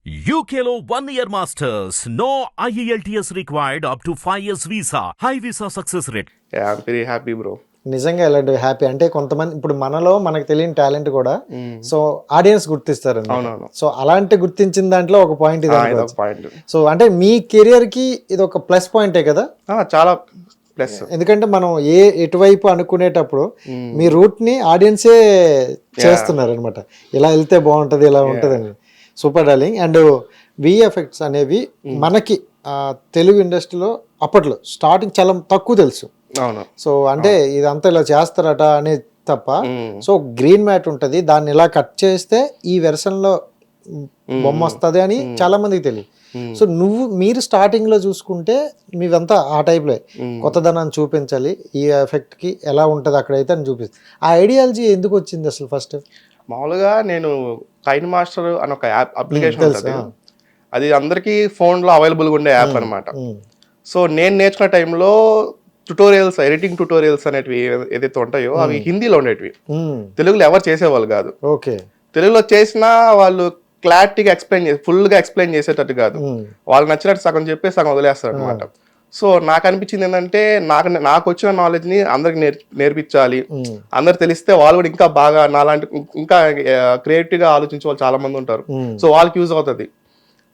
UKLO 1 year masters. No IELTS required up to 5 years visa. High visa success rate. Yeah, I'm very happy, bro. నిజంగా ఇలాంటి happy అంటే కొంతమంది ఇప్పుడు మనలో మనకు తెలియని టాలెంట్ కూడా సో ఆడియన్స్ గుర్తిస్తారు అవునవును. సో అలాంటి గుర్తించిన దాంట్లో ఒక పాయింట్ ఇది ఇదొక పాయింట్. సో అంటే మీ కెరియర్ కి ఇది ఒక ప్లస్ పాయింటే కదా చాలా ప్లస్. ఎందుకంటే మనం ఎటువైపు అనుకునేటప్పుడు మీ రూట్ ని ఆడియన్సే చేస్తున్నారు అనమాట, ఇలా వెళ్తే బాగుంటది ఇలా ఉంటది అని. Super darling. అండ్ విఎఫ్ఎక్స్ అనేవి మనకి తెలుగు ఇండస్ట్రీలో అప్పట్లో స్టార్టింగ్ చాలా తక్కువ తెలుసు. అవును. సో అంటే ఇదంతా ఇలా చేస్తారట అనేది తప్ప, సో గ్రీన్ మ్యాట్ ఉంటుంది, దాన్ని ఇలా కట్ చేస్తే ఈ వెర్షన్ లో బొమ్మ వస్తుంది అని చాలా మందికి తెలియదు. సో మీరు స్టార్టింగ్ లో చూసుకుంటే మీదంతా ఆ టైప్లో కొత్తదనాన్ని చూపించాలి, ఈ ఎఫెక్ట్ కి ఎలా ఉంటది అక్కడైతే అని చూపిస్తుంది. ఆ ఐడియాలజీ ఎందుకు వచ్చింది అసలు? ఫస్ట్ మామూలుగా నేను కైన్ మాస్టర్ అని ఒక యాప్ అప్లికేషన్ ఉంటుంది, అది అందరికీ ఫోన్లో అవైలబుల్గా ఉండే యాప్ అనమాట. సో నేను నేర్చుకున్న టైంలో ట్యుటోరియల్స్, ఎడిటింగ్ ట్యుటోరియల్స్ అనేటివి ఏదైతే ఉంటాయో అవి హిందీలో ఉండేటివి, తెలుగులో ఎవరు చేసేవాళ్ళు కాదు. ఓకే. తెలుగులో చేసినా వాళ్ళు క్లారిటీగా ఫుల్గా ఎక్స్ప్లెయిన్ చేసేటట్టు కాదు, వాళ్ళకి నచ్చినట్టు సగం చెప్పి సగం వదిలేస్తారు అనమాట. సో నాకు అనిపించింది ఏంటంటే నాకు వచ్చిన నాలెడ్జ్ని అందరికి నేర్పించాలి, అందరు తెలిస్తే వాళ్ళు కూడా ఇంకా బాగా నాలాంటి ఇంకా క్రియేటివ్గా ఆలోచించే వాళ్ళు చాలా మంది ఉంటారు, సో వాళ్ళకి యూజ్ అవుతుంది.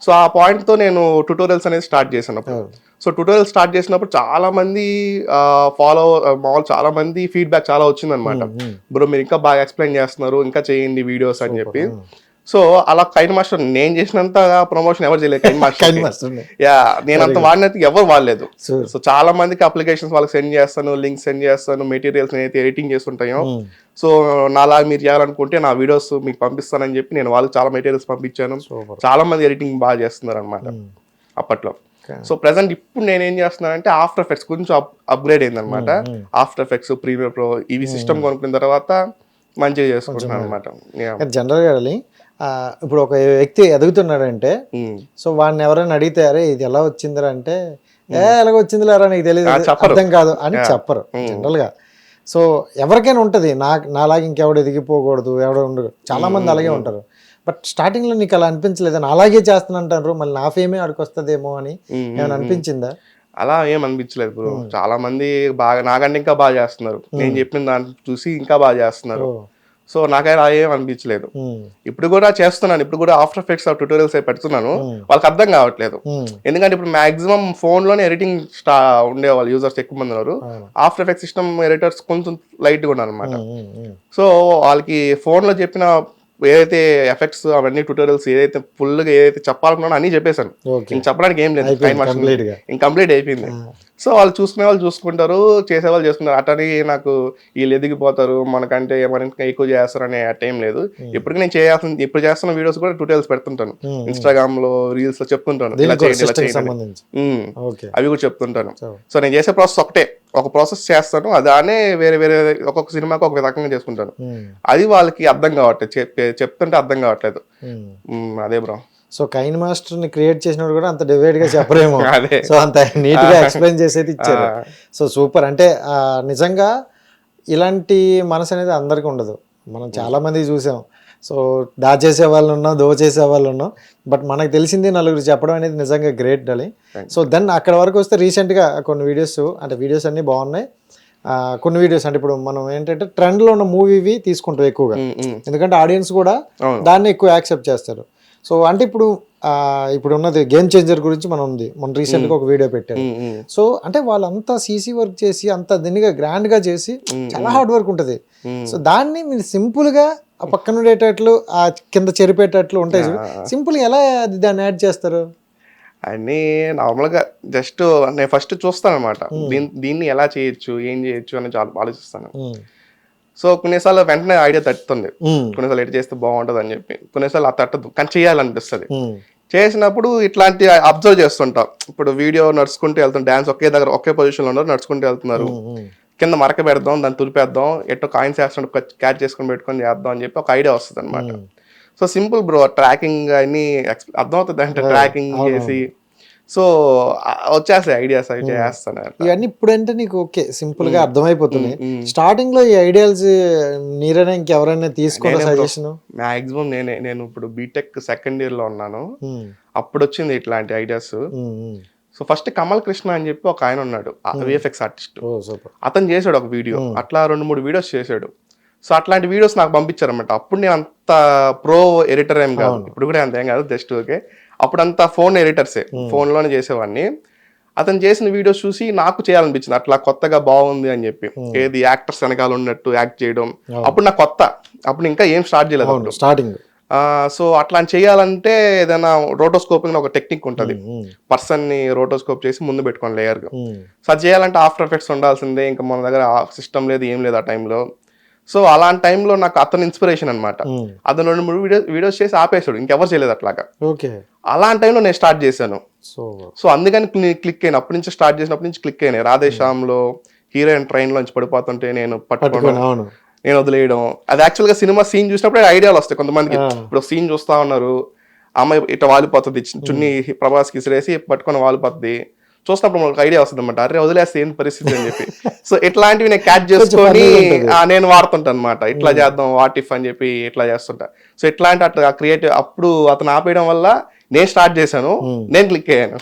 సో ఆ పాయింట్తో నేను ట్యుటోరియల్స్ అనేది స్టార్ట్ చేసినప్పుడు, సో ట్యుటోరియల్ స్టార్ట్ చేసినప్పుడు చాలా మంది మామూలు చాలా మంది ఫీడ్బ్యాక్ చాలా వచ్చిందనమాట. బ్రో మీరు ఇంకా బాగా ఎక్స్ప్లెయిన్ చేస్తున్నారు, ఇంకా చేయండి వీడియోస్ అని చెప్పి. సో అలా కైన్ మాస్టర్ నేను చేసినంత ప్రమోషన్ ఎవరు చేయలేదు. కైన్ మాస్టర్ నేను అంత వాడినైతే ఎవరు వాడలేదు. సో చాలా మందికి అప్లికేషన్స్ వాళ్ళకి సెండ్ చేస్తాను, లింక్స్ సెండ్ చేస్తాను, మెటీరియల్స్ నేనైతే ఎడిటింగ్ చేస్తుంటాయో. సో నాలాగా మీరు చేయాలనుకుంటే నా వీడియోస్ మీకు పంపిస్తానని చెప్పి నేను వాళ్ళకి చాలా మెటీరియల్స్ పంపించాను. చాలా మంది ఎడిటింగ్ బాగా చేస్తున్నారు అనమాట అప్పట్లో. సో ప్రెసెంట్ ఇప్పుడు నేనేం చేస్తున్నానంటే ఆఫ్టర్ ఎఫెక్ట్స్ కొంచెం అప్గ్రేడ్ అయింది అనమాట. ఆఫ్టర్ ఎఫెక్ట్స్, ప్రీమియర్ ప్రో ఇవి సిస్టమ్ కొనుక్కున్న తర్వాత మంచిగా చేసుకుంటున్నాను అనమాట. జనరల్గా ఇప్పుడు ఒక వ్యక్తి ఎదుగుతున్నాడంటే సో వాడిని ఎవరైనా అడిగితే అరే ఇది ఎలా వచ్చిందిరా అంటే ఎలాగ వచ్చింది లేరా నీకు తెలియదు, అర్థం కాదు అని చెప్పరు జనరల్ గా. సో ఎవరికైనా ఉంటది, నాలాగా ఇంకెవడు ఎదిగిపోకూడదు, ఎవడో ఉండదు, చాలా మంది అలాగే ఉంటారు. బట్ స్టార్టింగ్ లో నీకు అలా అనిపించలేదు, అలాగే చేస్తానంటారు, మళ్ళీ నా ఫేమే ఆడికి వస్తుందేమో అని ఏమైనా అనిపించిందా? అలా ఏం అనిపించలేదు బ్రో. చాలా మంది బాగా నాకంటే ఇంకా బాగా చేస్తున్నారు, నేను చెప్పిన దాన్ని చూసి ఇంకా బాగా చేస్తున్నారు. సో నాకైనా ఏం అనిపించలేదు. ఇప్పుడు కూడా చేస్తున్నాను, ఇప్పుడు కూడా ఆఫ్టర్ ఎఫెక్ట్స్ ట్యూటోరియల్స్ పెడుతున్నాను, వాళ్ళకి అర్థం కావట్లేదు. ఎందుకంటే ఇప్పుడు మాక్సిమం ఫోన్ లోనే ఎడిటింగ్ ఉండే వాళ్ళు యూజర్స్ ఎక్కువ మంది ఉన్నారు. ఆఫ్టర్ ఎఫెక్ట్స్ సిస్టమ్ ఎడిటర్స్ కొంచెం లైట్ గా ఉన్నారు అనమాట. సో వాళ్ళకి ఫోన్ లో చెప్పిన ఏదైతే ఎఫెక్ట్స్ అవన్నీ ట్యూటోరియల్స్ ఏదైతే ఫుల్ గా ఏదైతే చెప్పాలనుకున్నానో అన్ని చెప్పేశాను. చెప్పడానికి ఏం లేదు, కంప్లీట్ అయిపోయింది. సో వాళ్ళు చూసుకునే వాళ్ళు చూసుకుంటారు, చేసేవాళ్ళు చేసుకుంటారు. అటని నాకు వీళ్ళు ఎదిగిపోతారు మనకంటే ఏమైనా ఎక్కువ చేస్తారు అనే టైం లేదు. ఇప్పటికీ నేను ఇప్పుడు చేస్తున్న వీడియోస్ కూడా ట్యూటోరియల్స్ పెడుతుంటాను, ఇన్స్టాగ్రామ్ లో రీల్స్ లో చెప్తుంటాను, అవి కూడా చెప్తుంటాను. సో నేను చేసే ప్రాసెస్ ఒక ప్రాసెస్ చేస్తాను, అదానే వేరే వేరే ఒక్కొక్క సినిమాకి ఒక రకంగా చేసుకుంటాను. అది వాళ్ళకి అర్థం కావట్లేదు, చెప్తుంటే అర్థం కావట్లేదు. అదే బ్రో. సో కైన్ మాస్టర్ ని క్రియేట్ చేసినప్పుడు కూడా అంత డివైడ్ గా చెప్పరేమో, సో అంత నీట్ గా ఎక్స్ప్లెయిన్ చేసేది ఇచ్చారు. So super. అంటే నిజంగా ఇలాంటి మనసు అనేది అందరికి ఉండదు, మనం చాలా మంది చూసాం. సో దాచేసే వాళ్ళు ఉన్నాం, దోచేసే వాళ్ళు ఉన్నాం, బట్ మనకు తెలిసింది నలుగురు చెప్పడం అనేది నిజంగా గ్రేట్ డాలి. సో దెన్ అక్కడ వరకు వస్తే రీసెంట్గా కొన్ని వీడియోస్, అంటే వీడియోస్ అన్నీ బాగున్నాయి, కొన్ని వీడియోస్ అంటే ఇప్పుడు మనం ఏంటంటే ట్రెండ్లో ఉన్న మూవీవి తీసుకుంటాం ఎక్కువగా, ఎందుకంటే ఆడియన్స్ కూడా దాన్ని ఎక్కువ యాక్సెప్ట్ చేస్తారు. సో అంటే ఇప్పుడు ఉన్నది గేమ్ చేంజర్ గురించి మన రీసెంట్గా ఒక వీడియో పెట్టారు. సో అంటే వాళ్ళంతా సీసీ వర్క్ చేసి అంత దీనిగా గ్రాండ్ గా చేసి చాలా హార్డ్ వర్క్ ఉంటుంది. సో దాన్ని మీరు సింపుల్ గా ఆ పక్కన ఉండేటట్లు ఆ కింద చెరిపేటట్లు ఉంటాయి, సింపుల్ ఎలా దాన్ని యాడ్ చేస్తారు? అన్నీ నార్మల్గా జస్ట్ నేను ఫస్ట్ చూస్తాను అనమాట, దీన్ని ఎలా చేయొచ్చు, ఏం చేయొచ్చు అని చాలా ఆలోచిస్తాను. సో కొన్నిసార్లు వెంటనే ఐడియా తట్టుతుంది, కొన్నిసార్లు ఎడిట్ చేస్తే బాగుంటుంది అని చెప్పి, కొన్నిసార్లు అది తట్టదు కానీ చేయాలనిపిస్తుంది. చేసినప్పుడు ఇట్లాంటి అబ్జర్వ్ చేస్తుంటాం. ఇప్పుడు వీడియో నడుచుకుంటూ వెళ్తాం, డాన్స్ ఒకే పొజిషన్లో ఉన్నారు, నడుచుకుంటూ వెళ్తున్నారు, కింద మరక పెడదాం, దాన్ని తులిపేద్దాం, ఎట్టో కాయిన్స్ వేస్తుంటే క్యాచ్ చేసుకొని పెట్టుకొని చేద్దాం అని చెప్పి ఒక ఐడియా వస్తుంది అనమాట. సో సింపుల్ బ్రో, ట్రాకింగ్ అన్ని అర్థమవుతుంది అంటే ట్రాకింగ్ చేసి సో వచ్చేస్తాయి ఐడియాస్ అవి చేస్తాను. ఇవన్నీ ఇప్పుడంటే నీకు ఓకే సింపుల్ గా అర్థమైపోతున్నాయి. స్టార్టింగ్ లో ఈ ఐడియాస్ నీరైనా ఇంకెవరైనా తీసుకోవడం సజెషన్? మాక్సిమం నేను ఇప్పుడు బీటెక్ సెకండ్ ఇయర్ లో ఉన్నాను, అప్పుడు వచ్చింది ఇట్లాంటి ideas. So first Kamal Krishna అని చెప్పి ఒక ఆయన ఉన్నాడు, విఎఫ్ఎక్స్ ఆర్టిస్ట్. అతను చేశాడు ఒక వీడియో, అట్లా 2-3 వీడియోస్ చేశాడు. సో అట్లాంటి వీడియోస్ నాకు పంపించారు అనమాట. అప్పుడు నేను అంత ప్రో ఎడిటర్ ఏం కాదు, ఇప్పుడు కూడా అంత ఏం కాదు, జస్ట్ ఓకే. అప్పుడు అంతా ఫోన్ ఎడిటర్సే, ఫోన్లోనే చేసేవాడిని. అతను చేసిన వీడియోస్ చూసి నాకు చేయాలనిపించింది, అట్లా కొత్తగా బాగుంది అని చెప్పి. ఏది యాక్టర్స్ వెనకాల ఉన్నట్టు యాక్ట్ చేయడం, అప్పుడు నాకు కొత్త, అప్పుడు ఇంకా ఏం స్టార్ట్ చేయలేదు స్టార్టింగ్. సో అట్లా చేయాలంటే ఏదైనా రోటోస్కోపింగ్ ఒక టెక్నిక్ ఉంటుంది, పర్సన్ ని రోటోస్కోప్ చేసి ముందు పెట్టుకోండి లేయర్ గా. సో అది చేయాలంటే ఆఫ్టర్ ఎఫెక్ట్స్ ఉండాల్సిందే, ఇంకా మన దగ్గర సిస్టమ్ లేదు, ఏం లేదు ఆ టైంలో. సో అలాంటి టైంలో నాకు అతను ఇన్స్పిరేషన్ అనమాట. అతను 2-3 వీడియోస్ చేసి ఆపేసాడు, ఇంకెవరు చేయలేదు అట్లాగా. అలాంటి టైంలో నేను స్టార్ట్ చేశాను. సో అందుకని క్లిక్ అయిన, అప్పటి నుంచి స్టార్ట్ చేసినప్పటి నుంచి క్లిక్ అయినాయి. రాధేశ్యామ్లో హీరోయిన్ ట్రైన్ లోంచి పడిపోతుంటే నేను పట్టుకోవడం, నేను వదిలేయడం. అది యాక్చువల్ గా సినిమా సీన్ చూసినప్పుడు ఐడియాలు వస్తాయి కొంతమందికి. ఇప్పుడు సీన్ చూస్తా ఉన్నారు, అమ్మాయి ఇట్లా వాలిపోతుంది, చున్నీ ప్రభాస్ కి ఇసిరేసి పట్టుకొని వాలిపోతుంది, చూసినప్పుడు మనకు ఐడియా వస్తుంది అనమాట, అరే వదిలేస్తే ఏం పరిస్థితి అని చెప్పి. సో ఇట్లాంటివి నేను క్యాచ్ చేసుకొని నేను వాడుతుంటాను అనమాట. ఇట్లా చేద్దాం, వాట్ ఇఫ్ అని చెప్పి ఇట్లా చేస్తుంటా. సో ఇట్లాంటి అట్లా క్రియేటివ్, అప్పుడు అతను ఆపేయడం వల్ల నేను స్టార్ట్ చేశాను, నేను క్లిక్ అయ్యాను.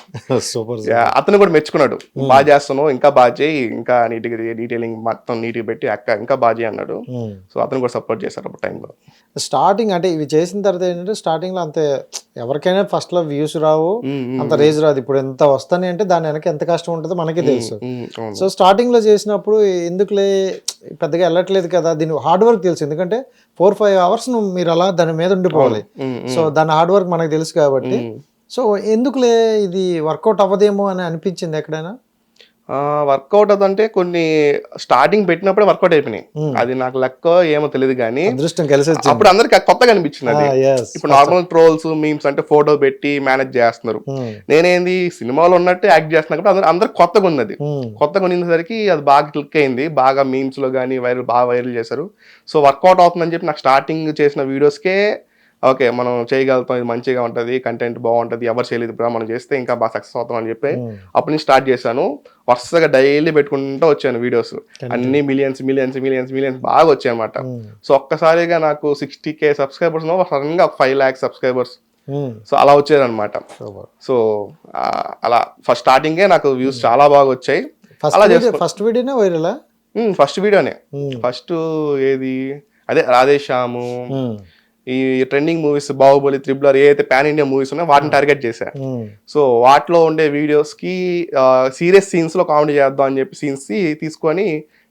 అతను కూడా మెచ్చుకున్నాడు, బాగా చేస్తాను, ఇంకా బాగా చేయి, ఇంకా నీట్గా డీటెయిలింగ్ మొత్తం నీట్గా పెట్టి అక్క ఇంకా బాగా చేయి అన్నాడు. సో అతను కూడా సపోర్ట్ చేశారు అప్పుడు టైంలో. స్టార్టింగ్ అంటే ఇవి చేసిన తర్వాత ఏంటంటే స్టార్టింగ్ లో అంతే ఎవరికైనా ఫస్ట్ లో వ్యూస్ రావు, అంత రేజ్ రాదు. ఇప్పుడు ఎంత వస్తాయి అంటే దాని వెనక ఎంత కష్టం ఉంటుందో మనకే తెలుసు. సో స్టార్టింగ్ లో చేసినప్పుడు ఎందుకులే పెద్దగా వెళ్ళట్లేదు కదా, దీని హార్డ్ వర్క్ తెలుసు. ఎందుకంటే 4-5 hours మీరు అలా దాని మీద ఉండిపోవాలి. సో దాని హార్డ్ వర్క్ మనకు తెలుసు కాబట్టి. సో ఎందుకులే ఇది వర్కౌట్ అవ్వదేమో అని అనిపించింది ఎక్కడైనా? వర్కౌట్ అదంటే కొన్ని స్టార్టింగ్ పెట్టినప్పుడే వర్కౌట్ అయిపోయినాయి. అది నాకు లెక్క ఏమో తెలియదు కానీ అప్పుడు అందరికి కొత్తగా అనిపించింది అది. ఇప్పుడు నార్మల్ ట్రోల్స్ మీమ్స్ అంటే ఫోటో పెట్టి మేనేజ్ చేస్తున్నారు, నేనేంది సినిమాలో ఉన్నట్టు యాక్ట్ చేస్తున్నా కాబట్టి అందరికి కొత్తగా ఉన్నది. కొత్తగా ఉన్నసరికి అది బాగా క్లిక్ అయింది, బాగా మీమ్స్ లో కానీ బాగా వైరల్ చేశారు. సో వర్కౌట్ అవుతుందని చెప్పి నాకు స్టార్టింగ్ చేసిన వీడియోస్కే ఓకే మనం చేయగలుగుతాం, ఇది మంచిగా ఉంటుంది, కంటెంట్ బాగుంటుంది, ఎవరు చేయలేదు ఇప్పుడు మనం చేస్తే ఇంకా బాగా సక్సెస్ అవుతాం అని చెప్పి అప్పుడు నుంచి స్టార్ట్ చేశాను. వరుసగా డైలీ పెట్టుకుంటూ వచ్చాను వీడియోస్, అన్ని మిలియన్స్ బాగా వచ్చాయి అనమాట. సో ఒక్కసారిగా నాకు 60K సబ్స్క్రైబర్స్, సడన్ గా 5 lakh సబ్స్క్రైబర్స్, సో అలా వచ్చేది అనమాట. సో అలా ఫస్ట్ స్టార్టింగే నాకు వ్యూస్ చాలా బాగా వచ్చాయి. ఫస్ట్ వీడియోనే వైరల్? ఫస్ట్ వీడియోనే, ఫస్ట్ ఏది అదే రాధేశ్యాము, ఈ ట్రెండింగ్ మూవీస్ బాహుబలి, త్రిబుల్ ఏదైతే పాన్ ఇండియా మూవీస్ ఉన్నాయో వాటిని టార్గెట్ చేశా. సో వాటిలో ఉండే వీడియోస్ కి సీరియస్ సీన్స్ లో కామెడీ చేద్దాం అని చెప్పి సీన్స్ తీసుకొని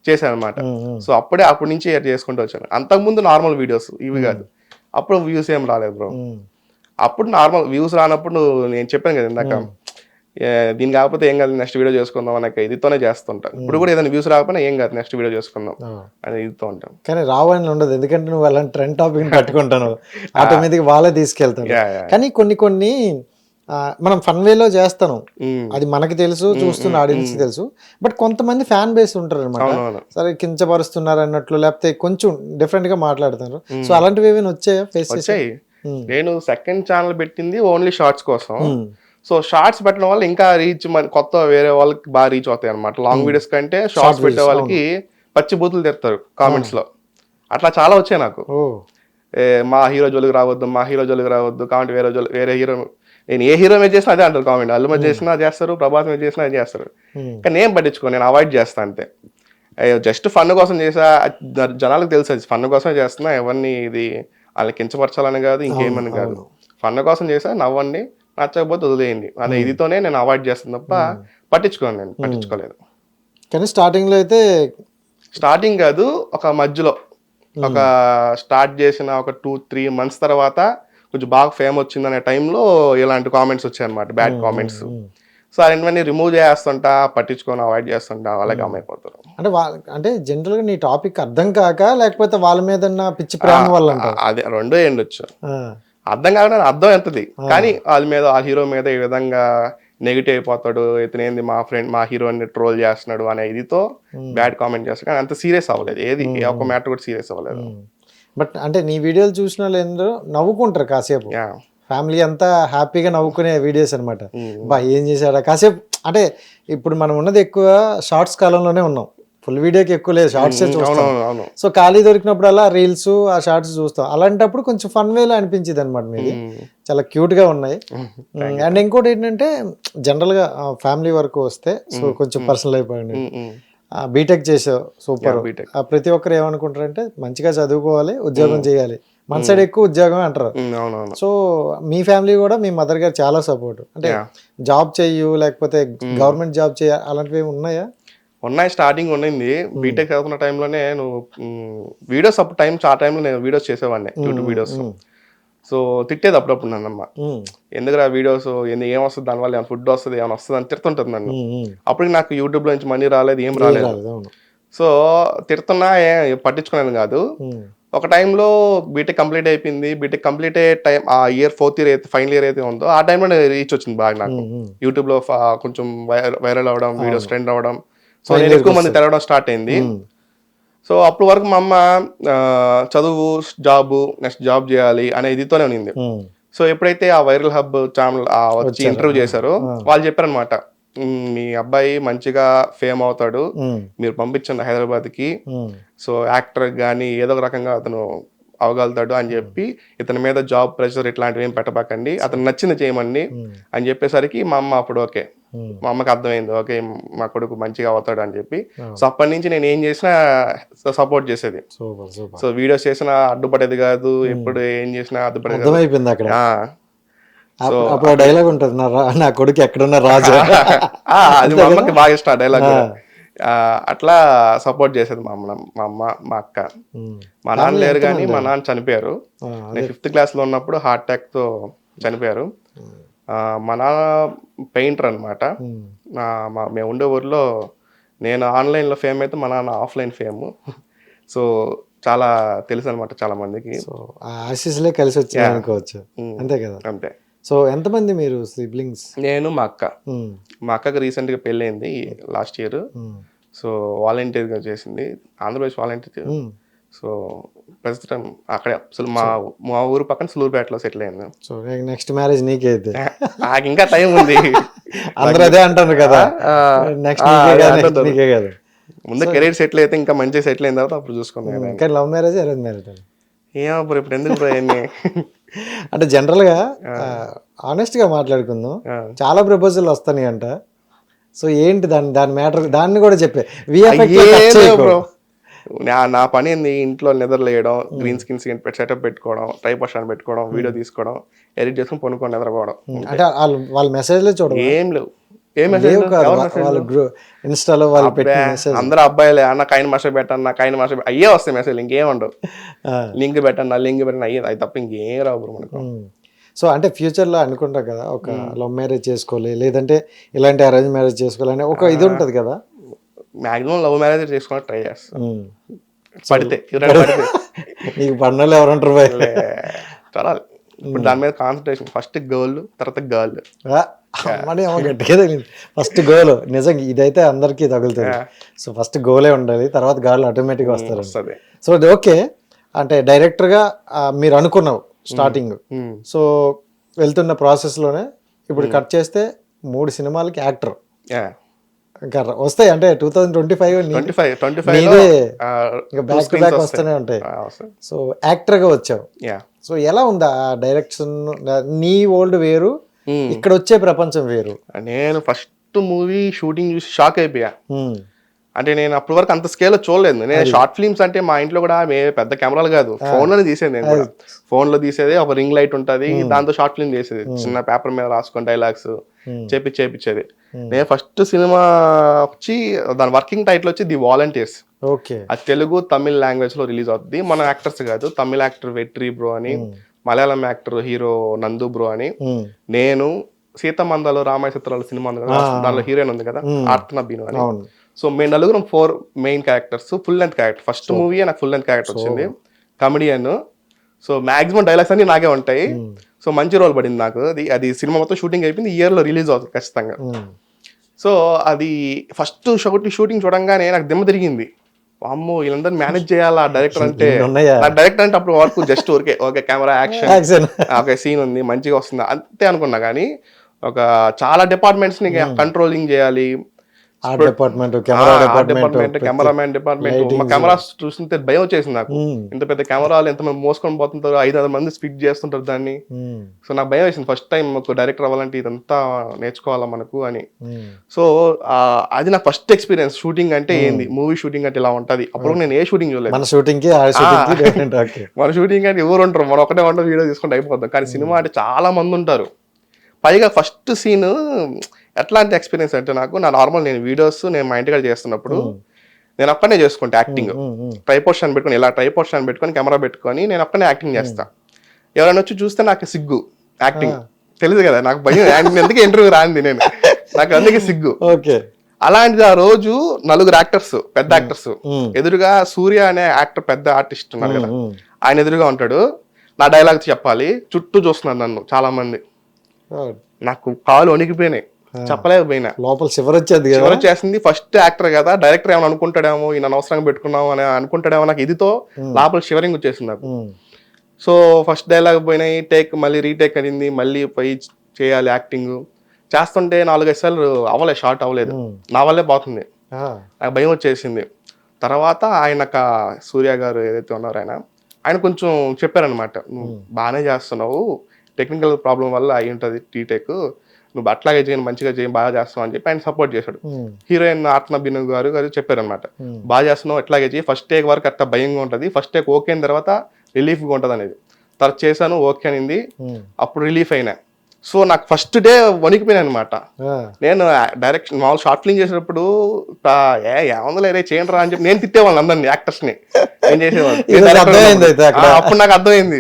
చేశాను అనమాట. సో అప్పటి నుంచి చేసుకుంటూ వచ్చాను. అంతకుముందు నార్మల్ వీడియోస్ ఇవి కాదు, అప్పుడు వ్యూస్ ఏం రాలేదు బ్రో. అప్పుడు నార్మల్ వ్యూస్ రానప్పుడు నేను చెప్పాను కదా ఇందాక, దీని కాకపోతే ఏం కాదు నెక్స్ట్ వీడియో చేసుకుందాం అనే ఇదితోనే చేస్తుంటాను. ఇప్పుడు కూడా ఏదైనా వ్యూస్ రాకపోయినా ఏం కాదు నెక్స్ట్ వీడియో చేసుకుందాం అని ఇదితో ఉంటాం. కానీ రావని ఉండదు, ఎందుకంటే నువ్వు అలాంటి ట్రెండ్ టాపిక్ పట్టుకుంటాను, ఆటోమేటిక్ వాళ్ళే తీసుకెళ్తాను. కానీ కొన్ని మనం ఫన్ వేలో చేస్తాను, అది మనకి తెలుసు, చూస్తున్న ఆడియన్స్ తెలుసు. బట్ కొంతమంది ఫ్యాన్ బేస్ ఉంటారు అనమాట, సరే కించపరుస్తున్నారు అన్నట్లు, లేకపోతే కొంచెం డిఫరెంట్ గా మాట్లాడుతున్నారు. సో అలాంటివి ఏమైనా వచ్చాయా ఫేస్ చేసాయి? నేను సెకండ్ ఛానల్ పెట్టింది ఓన్లీ షార్ట్స్ కోసం. సో షార్ట్స్ పెట్టడం వల్ల ఇంకా రీచ్ కొత్త వేరే వాళ్ళకి బాగా రీచ్ అవుతాయి అనమాట. లాంగ్ వీడియోస్ కంటే షార్ట్స్ పెట్టే వాళ్ళకి పచ్చి బూతులు తెస్తారు కామెంట్స్ లో, అట్లా చాలా వచ్చాయి నాకు. మా హీరో జోలికి రావద్దు కామెంట్, వేరే హీరో, నేను ఏ హీరో మీద చేసినా అదే అంటారు కామెంట్. అల్లు మీద చేసినా చేస్తారు, ప్రభాస్ మీద చేసినా అది చేస్తారు. కానీ నేను పట్టించుకో, నేను అవాయిడ్ చేస్తాను అంతే. జస్ట్ ఫన్ కోసం చేసా, జనాలకు తెలుసు అది ఫన్ కోసమే చేస్తున్నా, ఎవరిని ఇది వాళ్ళకి కించపరచాలని కాదు, ఇంకేమని కాదు. ఫన్ కోసం చేసా, నవ్వండి, నచ్చకపోతే వదిలేయండి అనే ఇదితోనే నేను అవాయిడ్ చేస్తాను తప్ప పట్టించుకోలేదు. కానీ స్టార్టింగ్ కాదు, ఒక మధ్యలో ఒక స్టార్ట్ చేసిన ఒక 2-3 months తర్వాత కొంచెం బాగా ఫేమ్ వచ్చిందనే టైంలో ఇలాంటి కామెంట్స్ వచ్చాయన్నమాట, బ్యాడ్ కామెంట్స్. సో అలాంటివన్నీ రిమూవ్ చేస్తుంటా, పట్టించుకొని అవాయిడ్ చేస్తుంటా, వాళ్ళకి అమ్మైపోతారు. అంటే జనరల్ గా నీ టాపిక్ అర్థం కాక, లేకపోతే వాళ్ళ మీద పిచ్చి ప్రేమ వల్ల? అదే రెండో ఎండొచ్చు, అర్థం కాకుండా అర్థం ఎంతది, కానీ వాళ్ళ హీరో మీద ఈ విధంగా నెగిటివ్ అయిపోతాడు, ఇతనేంది మా హీరోని ట్రోల్ చేస్తున్నాడు అనే ఇదితో బ్యాడ్ కామెంట్ చేస్తాడు. కానీ అంత సీరియస్ అవ్వలేదు, ఏది ఒక మ్యాటర్ కూడా సీరియస్ అవ్వలేదు. బట్ అంటే నీ వీడియోలు చూసిన వాళ్ళు నవ్వుకుంటారు కాసేపు, ఫ్యామిలీ అంతా హ్యాపీగా నవ్వుకునే వీడియోస్ అనమాట. బా ఏం చేశాడా కాసేపు, అంటే ఇప్పుడు మనం ఉన్నది ఎక్కువ షార్ట్స్ కాలంలోనే ఉన్నాం, ఫుల్ వీడియోకి ఎక్కువ లేదు, షార్ట్సే చూస్తాం. అవును. సో ఖాళీ దొరికినప్పుడల్లా రీల్స్ ఆ షార్ట్స్ చూస్తాం. అలాంటప్పుడు కొంచెం ఫన్ వేలో అనిపించింది అనమాట మీది, చాలా క్యూట్ గా ఉన్నాయి. అండ్ ఇంకోటి ఏంటంటే జనరల్ గా ఫ్యామిలీ వరకు వస్తే, సో కొంచెం పర్సనల్ అయిపోయింది. బీటెక్ చేసావు, సూపర్. ప్రతి ఒక్కరు ఏమనుకుంటారంటే మంచిగా చదువుకోవాలి, ఉద్యోగం చేయాలి, మన సైడ్ ఎక్కువ ఉద్యోగం అంటారు. సో మీ ఫ్యామిలీ కూడా మీ మదర్ గారు చాలా సపోర్ట్, అంటే జాబ్ చెయ్యు లేకపోతే గవర్నమెంట్ జాబ్ చేయ అలాంటివి ఉన్నాయా? ఉన్నాయి, స్టార్టింగ్ ఉండింది. బీటెక్ చదువుతున్న టైంలోనే నువ్వు వీడియోస్ అప్పుడు ఆ టైంలో నేను వీడియోస్ చేసేవాడిని, యూట్యూబ్ వీడియోస్. సో తిట్టేది అప్పుడప్పుడు నన్నమ్మ, ఎందుకురా వీడియోస్ ఏం వస్తుంది దానివల్ల, ఏమైనా ఫుడ్ వస్తుంది ఏమైనా వస్తుంది అని తిడుతుంటుంది నన్ను. అప్పటికి నాకు యూట్యూబ్ లో నుంచి మనీ రాలేదు, ఏం రాలేదు. సో తిడుతున్నా పట్టించుకున్నాను కాదు. ఒక టైంలో బీటెక్ కంప్లీట్ అయిపోయింది. బీటెక్ కంప్లీట్ అయ్యే టైం, ఆ ఇయర్ 4th ఇయర్ అయితే, ఫైనల్ ఇయర్ అయితే ఉందో, ఆ టైంలో రీచ్ వచ్చింది బాగా నాకు. యూట్యూబ్ లో కొంచెం వైరల్ అవ్వడం, వీడియోస్ ట్రెండ్ అవ్వడం, సో నేను ఎక్కువ మంది తెలవడం స్టార్ట్ అయింది. సో అప్పటి వరకు మా అమ్మ చదువు, నెక్స్ట్ జాబ్ చేయాలి అనే ఇదితోనే ఉన్నింది. సో ఎప్పుడైతే ఆ వైరల్ హబ్ ఛానల్ వచ్చి ఇంటర్వ్యూ చేశారో, వాళ్ళు చెప్పారనమాట, మీ అబ్బాయి మంచిగా ఫేమ్ అవుతాడు, మీరు పంపించండి హైదరాబాద్ కి, సో యాక్టర్ గానీ ఏదో ఒక రకంగా అతను అవగలుగుతాడు అని చెప్పి, ఇతని మీద జాబ్ ప్రెషర్ ఇట్లాంటివి ఏం పెట్టబాకండి, అతను నచ్చింది చేయమని అని చెప్పేసరికి మా అమ్మ అప్పుడు ఓకే, మా అమ్మకి అర్థమైంది, ఓకే మా కొడుకు మంచిగా అవుతాడు అని చెప్పి. సో అప్పటి నుంచి నేను ఏం చేసినా సపోర్ట్ చేసేది. సో వీడియోస్ చేసినా అడ్డుపడేది కాదు, ఎప్పుడు ఏం చేసినా అడ్డుపడేది. అప్పుడు డైలాగ్ ఉంటుంది, నా కొడుకు ఎక్కడున్నా రాజు, అది మా అమ్మకి బాగా ఇష్టం డైలాగ్. అట్లా సపోర్ట్ చేసేది మా అమ్మ, మా అక్క. మా నాన్న లేరు కానీ మా నాన్న చనిపోయారు. నేను 5th క్లాస్ లో ఉన్నప్పుడు హార్ట్ అటాక్ తో చనిపోయారు. మా నాన్న పెయింటర్ అనమాట. మేము ఉండే ఊర్లో నేను ఆన్లైన్ లో ఫేమ్ అయితే మా నాన్న ఆఫ్లైన్ ఫేమ్. సో చాలా తెలుసు అనమాట చాలా మందికి. ఆశీస్సులే కలిసి వచ్చాయి అనుకోవచ్చు, అంతే కదా. అంతే. సో ఎంతమంది మీరు సిబ్లింగ్స్? నేను, మా అక్క. మా అక్కకి రీసెంట్ గా పెళ్ళైంది లాస్ట్ ఇయర్. సో వాలంటీర్ గా చేసింది, ఆంధ్రప్రదేశ్ వాలంటీర్. సో ప్రస్తుతం అక్కడే మా ఊరు పక్కన సులూరుపేటలో సెటిల్ అయింది. సో నెక్స్ట్ మ్యారేజ్ నీకే అయితే? నాకు ఇంకా టైం ఉంది, అందరూ అదే అంటారు కదా, నెక్స్ట్ నీకే కదా. ముందు కెరీర్ సెటిల్ అయితే ఇంకా మంచిగా సెటిల్ అయిన తర్వాత అప్పుడు చూసుకున్నాను. ఇంకా లవ్ మ్యారేజ్, అరేంజ్ మ్యారేజ్? ఏమో ఇప్పుడు ఎందుకు అంటే జనరల్ గా ఆనెస్ట్ గా మాట్లాడుకుందాం, చాలా ప్రపోజల్ వస్తాయి అంట. సో ఏంటి దాని మ్యాటర్, దాన్ని కూడా చెప్పే. నా పని ఏంది, ఇంట్లో నిద్రలేయడం, గ్రీన్ స్క్రీన్ సెటప్ పెట్టుకోవడం, ట్రైపాడ్ స్టాండ్ పెట్టుకోవడం, వీడియో తీసుకోవడం, ఎడిట్ చేసుకుని పనుకొని నిద్రపోవడం. అంటే వాళ్ళ మెసేజ్లే చూడడం ఏం లేవు. ఇన్స్టాలో అందరూ అబ్బాయిలే, నాకు ఆయన మాస్టర్ పెట్టాను, నాకు ఆయన మాస్టర్ అయ్యే వస్తాయి మెసేజ్, ఇంకేం ఉండవు. లింక్ పెట్టండి, లింక్ పెట్టండి, అయ్యేది అది తప్ప ఇంకేం రావు మనకు. సో అంటే ఫ్యూచర్లో అనుకుంటా కదా, ఒక లవ్ మ్యారేజ్ చేసుకోవాలి, లేదంటే ఇలాంటి అరేంజ్ మ్యారేజ్ చేసుకోవాలి అని ఒక ఇది ఉంటుంది కదా. మాక్సిమం లవ్ మ్యారేజ్ చేసుకోవడానికి ట్రై చేస్తాను, పడితే. నీకు పడినోళ్ళు ఎవరంటారు చూడాలి. ఇప్పుడు దాని మీద కాన్సన్ట్రేషన్, ఫస్ట్ గర్ల్, తర్వాత గర్ల్. గట్టిగా తగిలింది, ఫస్ట్ గోల్. నిజంగా ఇదైతే అందరికీ తగులుతుంది. సో ఫస్ట్ గోలే ఉండాలి, తర్వాత గాళ్ళు ఆటోమేటిక్గా వస్తారు. సో అది ఓకే. అంటే డైరెక్టర్గా మీరు అనుకున్నావు స్టార్టింగ్, సో వెళ్తున్న ప్రాసెస్లోనే ఇప్పుడు కట్ చేస్తే 3 సినిమాలకి యాక్టర్ ఇంకా వస్తాయి. అంటే 2025 బ్యాక్ టు బ్యాక్ వస్తూనే ఉంటాయి. సో యాక్టర్గా వచ్చావు. సో ఎలా ఉందా డైరెక్షన్? నీ ఓల్డ్ వేరు, ఇక్కడ వచ్చే ప్రపంచం వేరు. నేను ఫస్ట్ మూవీ షూటింగ్ చూసి షాక్ అయిపోయా. అంటే నేను అప్పటి వరకు అంత స్కేల్ చూడలేదు. నేను షార్ట్ ఫిల్మ్స్ అంటే మా ఇంట్లో కూడా పెద్ద కెమెరాలు కాదు, ఫోన్ లోనే తీసేది. నేను కూడా ఫోన్ లో తీసేది, ఒక రింగ్ లైట్ ఉంటది, దాంతో షార్ట్ ఫిల్మ్ చేసేది. చిన్న పేపర్ మీద రాసుకొని డైలాగ్స్ చేపించేది. నేను ఫస్ట్ సినిమా వచ్చి దాని వర్కింగ్ టైటిల్ వచ్చి ది వాలంటీర్స్. అది తెలుగు, తమిళ్ లాంగ్వేజ్ లో రిలీజ్ అవుతుంది. మన యాక్టర్స్ కాదు, తమిళ యాక్టర్ వెట్రి బ్రో అని, మలయాళం యాక్టర్ హీరో నందు బ్రో అని, నేను సీతమందలో రామాయ చిత్రాల సినిమా ఉంది కదా, దానిలో హీరోయిన్ ఉంది కదా ఆర్తనా బీను అని. సో మేము నలుగురం 4 main characters, full length character. First movie నాకు ఫుల్ లెంత్ క్యారెక్టర్ వచ్చింది, కమెడియన్. సో మాక్సిమం డైలాగ్స్ అన్ని నాకే ఉంటాయి. సో మంచి రోల్ పడింది నాకు. అది సినిమా మొత్తం షూటింగ్ అయిపోయింది, ఇయర్ లో రిలీజ్ అవుతుంది ఖచ్చితంగా. సో అది ఫస్ట్ షూటింగ్ చూడంగానే నాకు దిమ్మ తిరిగింది. అమ్మో వీళ్ళందరూ మేనేజ్ చేయాలా డైరెక్టర్ అంటే. ఇన్ని ఉన్నాయా? నాకు డైరెక్టర్ అంటే అప్పుడు వరకు just okay camera action, action. ఒక సీన్ ఉంది మంచిగా వస్తుంది అంతే అనుకున్నా. కానీ ఒక చాలా డిపార్ట్మెంట్స్ ని కంట్రోలింగ్ చేయాలి. Art department, camera department, cameraman department. మా కెమెరాస్ చూస్తుంటే భయం వచ్చేసింది నాకు. ఇంత పెద్ద కెమెరాలు ఎంతమంది మోసుకొని పోతుంటారు, 500 మంది స్పీక్ చేస్తుంటారు దాన్ని. సో నాకు భయం వేసింది ఫస్ట్ టైం మాకు డైరెక్టర్ అవ్వాలంటే ఇదంతా నేర్చుకోవాలా మనకు అని. సో అది నా ఫస్ట్ ఎక్స్పీరియన్స్. షూటింగ్ అంటే ఏంది, మూవీ షూటింగ్ అంటే ఇలా ఉంటది. అప్పుడు నేను ఏ షూటింగ్ చూడలేదు. మన షూటింగ్ కి మన షూటింగ్ అంటే ఎవరు ఉంటారు, మనం ఒకటే వంట వీడియో తీసుకుంటే అయిపోతాం. కానీ సినిమా అంటే చాలా మంది ఉంటారు. పైగా ఫస్ట్ సీన్ ఎట్లాంటి ఎక్స్పీరియన్స్ అంటే నాకు నేను వీడియోస్ నేను మా ఇంటికాడ చేస్తున్నప్పుడు నేను ఒక్కనే చేసుకుంటా యాక్టింగ్. ట్రైపోడ్ స్టాండ్ పెట్టుకొని ఇలా ట్రైపోడ్ స్టాండ్ పెట్టుకొని కెమెరా పెట్టుకొని నేను ఒక్కనే యాక్టింగ్ చేస్తా. ఎవరైనా వచ్చి చూస్తే నాకు సిగ్గు యాక్టింగ్ తెలుసు కదా, నాకు భయం ఎందుకు ఇంటర్వ్యూ రాంది నేను, నాకు అందుకే సిగ్గు. అలాంటిది ఆ రోజు 4 యాక్టర్స్, పెద్ద యాక్టర్స్ ఎదురుగా సూర్య అనే యాక్టర్ పెద్ద ఆర్టిస్ట్ ఉన్నారు కదా, ఆయన ఎదురుగా ఉంటాడు. నా డైలాగ్ చెప్పాలి, చుట్టూ చూస్తున్నారు నన్ను చాలా మంది. నాకు కాలు వణికిపోయినాయి, చెప్పలేకపోయినా. లోపల చివరి వచ్చేసింది. ఫస్ట్ యాక్టర్ కదా, డైరెక్టర్ ఏమైనా అనుకుంటాడేమో ఈయన అనవసరంగా పెట్టుకున్నాము అని అనుకుంటాడేమో, నాకు ఇదితో లోపల షివరింగ్ వచ్చేసింది నాకు. సో ఫస్ట్ డైలాగ్ పోయినాయి, మళ్ళీ రీటేక్ అయింది, మళ్ళీ పోయి చేయాలి యాక్టింగ్ చేస్తుంటే 4-5 సార్లు షార్ట్ అవ్వలేదు. నా వల్లే పోతుంది, నాకు భయం వచ్చేసింది. తర్వాత సూర్య గారు ఏదైతే ఉన్నారో ఆయన కొంచెం చెప్పారనమాట, నువ్వు బాగానే చేస్తున్నావు, టెక్నికల్ ప్రాబ్లం వల్ల అయి ఉంటుంది టీటెక్, నువ్వు అట్లాగే చేయను, మంచిగా చేయి, బాగా చేస్తావు అని చెప్పి ఆయన సపోర్ట్ చేశాడు. హీరోయిన్ ఆర్తన బిను గారు చెప్పారనమాట, బాగా చేస్తున్నావు, ఎట్లాగే చేయి, ఫస్ట్ టేక్ వరకు అట్లా భయంగా ఉంటుంది, ఫస్ట్ టేక్ ఓకే అయిన తర్వాత రిలీఫ్గా ఉంటుంది అనేది. తర్వాత చేశాను, ఓకే అనింది, అప్పుడు రిలీఫ్ అయినా. సో నాకు ఫస్ట్ డే వణికిపోయినా అనమాట. నేను డైరెక్షన్ మామూలు షార్ట్ ఫిల్మ్ చేసేటప్పుడు ఏముందో లేరే చేయండి రా అని చెప్పి నేను తిట్టేవాళ్ళని అందరినీ, యాక్టర్స్ని నేను చేసేవాళ్ళు. అప్పుడు నాకు అర్థమైంది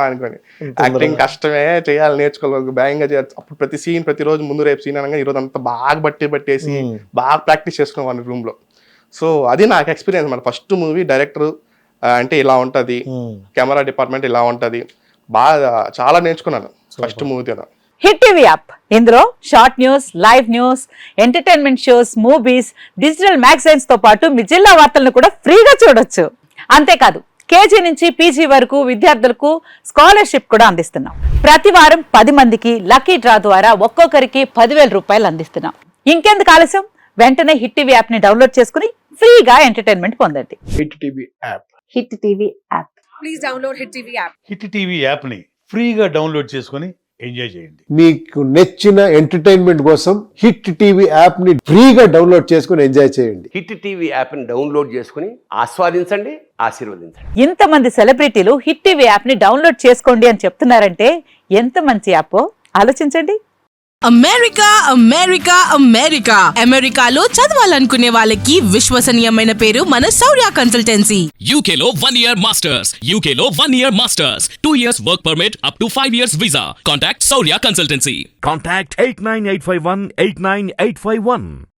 అనుకోని యాక్టింగ్ కష్టమే, చేయాలి, నేర్చుకోవాలి, భయంగా చేయాలి. అప్పుడు ప్రతి సీన్ ప్రతిరోజు ముందు రేపు సీన్ అనగా ఈరోజు అంతా బాగా పట్టేసి బాగా ప్రాక్టీస్ చేసుకున్నాను రూమ్ లో. సో అది నాకు ఎక్స్పీరియన్స్ అన్నమాట. ఫస్ట్ మూవీ డైరెక్టర్ అంటే ఇలా ఉంటది, కెమెరా డిపార్ట్మెంట్ ఇలా ఉంటది, బాగా చాలా నేర్చుకున్నాను first movie. Hit TV app, ఇందులో short news, live news, entertainment shows, movies, digital magazines తో పాటు మీ జిల్లా వార్తలను కూడా ఫ్రీగా చూడొచ్చు. అంతేకాదు కేజీ నుంచి పీజీ వరకు విద్యార్థులకు స్కాలర్షిప్ కూడా అందిస్తున్నాం. ప్రతి వారం 10 మందికి లక్కీ డ్రా ద్వారా ఒక్కొక్కరికి 10,000 రూపాయలు అందిస్తున్నాం. ఇంకెందుకు ఆలస్యం, వెంటనే హిట్ టీవీ యాప్ ని డౌన్లోడ్ చేసుకుని ఫ్రీగా ఎంటర్టైన్మెంట్ పొందండి. Hit TV app, hit TV app, please download hit TV app. Hit TV app ని ఫ్రీగా డౌన్లోడ్ చేసుకొని ఎంజాయ్ చేయండి. మీకు నచ్చిన ఎంటర్టైన్మెంట్ కోసం హిట్ టీవీ యాప్ ని ఫ్రీగా డౌన్లోడ్ చేసుకుని ఎంజాయ్ చేయండి. హిట్ టీవీ యాప్ ని డౌన్లోడ్ చేసుకుని ఆస్వాదించండి, ఆశీర్వదించండి. ఇంతమంది సెలబ్రిటీలు హిట్ టీవీ యాప్ ని డౌన్లోడ్ చేసుకోండి అని చెప్తున్నారంటే ఎంత మంచి యాప్ ఆలోచించండి. అమెరికా అమెరికా అమెరికా అమెరికాలో చదవాలనుకునే వాళ్ళకి విశ్వసనీయమైన పేరు మన శౌర్య కన్సల్టెన్సీ. UK లో 1 year masters, UK లో 1 year masters, 2 years work permit up to 5 years visa. Contact Saurya Consultancy. Contact 89851 89851.